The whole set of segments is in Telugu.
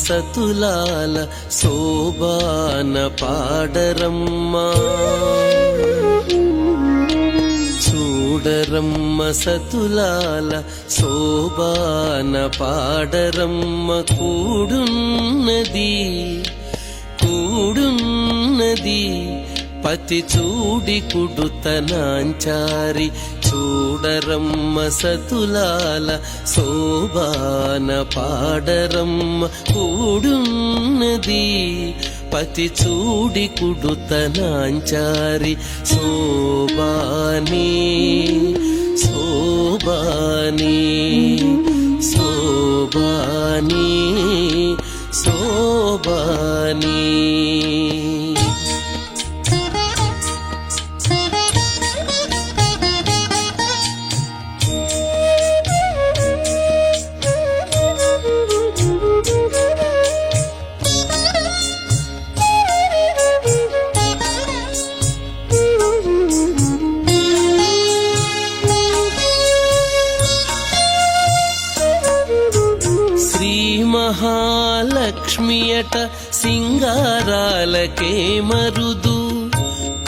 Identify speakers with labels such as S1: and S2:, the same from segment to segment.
S1: సతులాల శోభాన పాడరమ్మ చూడరమ్మ సతులాల శోభాన పాడరమ్మ కూడున్నది పతి చూడి కుడుతనాంచారి చూడరమ్మ సతులాల శోభాన పాడరమ్మ కూడున్నది పతి చూడి కుడుతనాంచారి శోభాని శోభాని శోభాని శోభాని మహాలక్ష్మియట సింగారాలకే మరుదు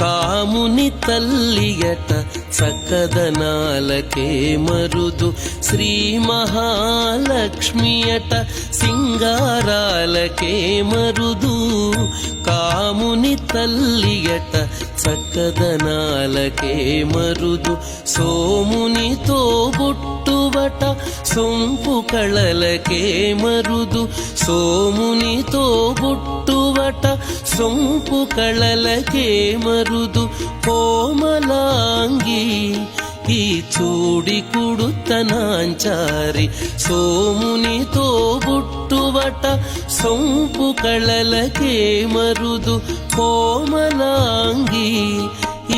S1: కాముని తల్లియట చక్కదనాలకే మరుదు శ్రీ మహాలక్ష్మియట సింగారాలకే మరుదు కాముని తల్లియట చక్కదనాలకే మరుదు సోమునితో బుట్టువట సొంపు కళలకే మరుదు సోమునితో బుట్టువట సొంపు కళలకే మరుదు కోమలాంగి ఈ చూడి కుడుతనాంచారి సోమునితో బుట్టువట సొంపు కళలకే మరుదు కోమలాంగి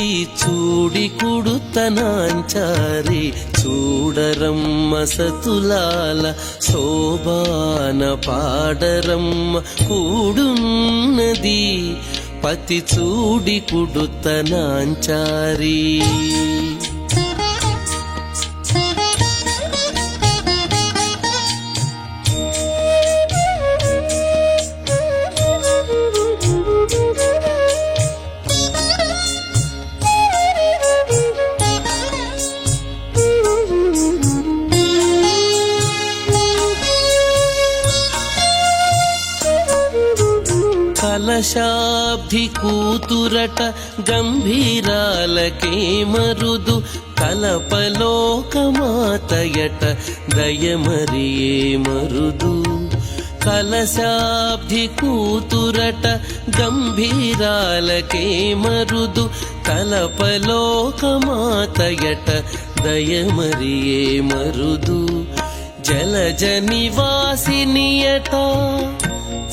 S1: ఈ చూడి కుడుతనాంచారి చూడరమ్మ సతులాల శోభాన పాడరమ్మ కూడున్నది పతి చూడి కుడుతనాంచారి కలశాబ్ది కూతురట గంభీరాలకే మరుదు కలపలోకమాతయట దయమరియే మరుదు కలశాబ్ది కూతురట గంభీరాలకే మరుదు కలపలోకమాతయట దయమరియే మరుదు జలజ నివాసినియట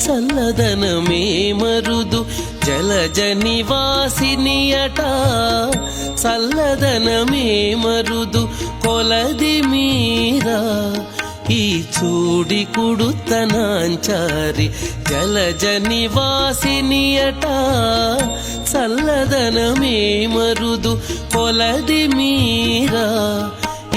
S1: చల్లదనమే మరుదు జలజ నివాసినియట చల్లదనమే మరుదు కొలది మీరా ఈ చూడి కుడుతనాంచారి జలజ నివాసినియట చల్లదనమే మరుదు కొలది మీరా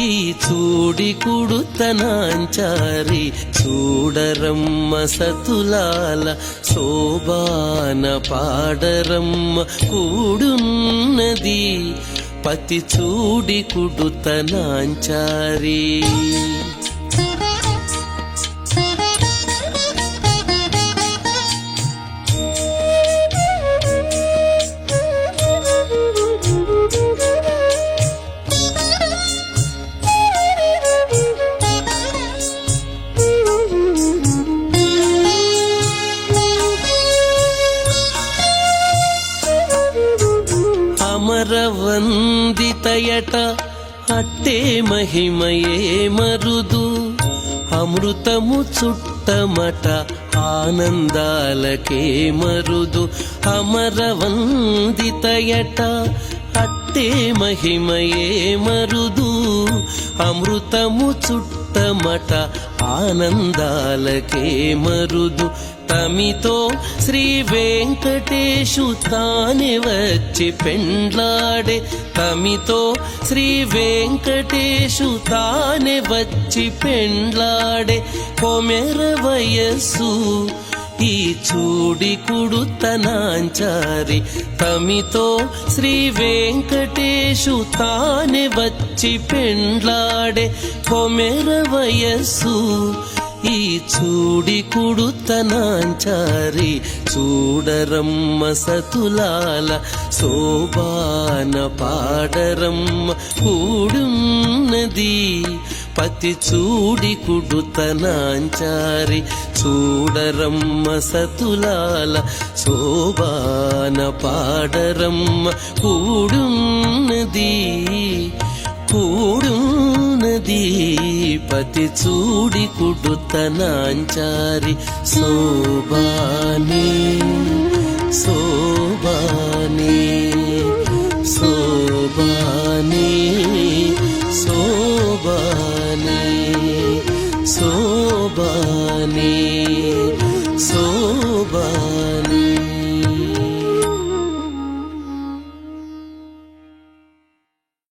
S1: ఈ చూడి కుడుతనాంచారి చూడరమ్మ సతులాల శోభాన పాడరమ్మ కూడున్నది పతి చూడి కుడుతనాంచారి అమరవందితయట అట్టే మహిమయే మరుదు అమృతము చుట్టమట ఆనందాలకే మరుదు అమరవందితయట అట్టే మహిమయే మరుదు అమృతము చుట్ట చుట్టమట ఆనందాలకే మరుదు తమితో శ్రీ వెంకటేశు తానే వచ్చి పెండ్లాడే తమితో శ్రీ వెంకటేశు తానే వచ్చి పెండ్లాడే కొమెర వయస్సు ఈ చూడి కుడుతనాంచారి తమితో శ్రీ వెంకటేశు తానే వచ్చి పెండ్లాడే కొమెర వయస్సు ఈ చూడి కుడుతనాంచారి చూడరమ్మ సతులాల శోభాన పాడరమ్మ కూడున్నది పతి చూడి కుడుతనాంచారి చూడరమ్మ సతులాల శోభాన పాడరమ్మ కూడున్నది కూడున్నది పతి చూడి కుడుతనాంచారి శోభాని శోభాని శోభాని శోభాని శోభాని శోభాని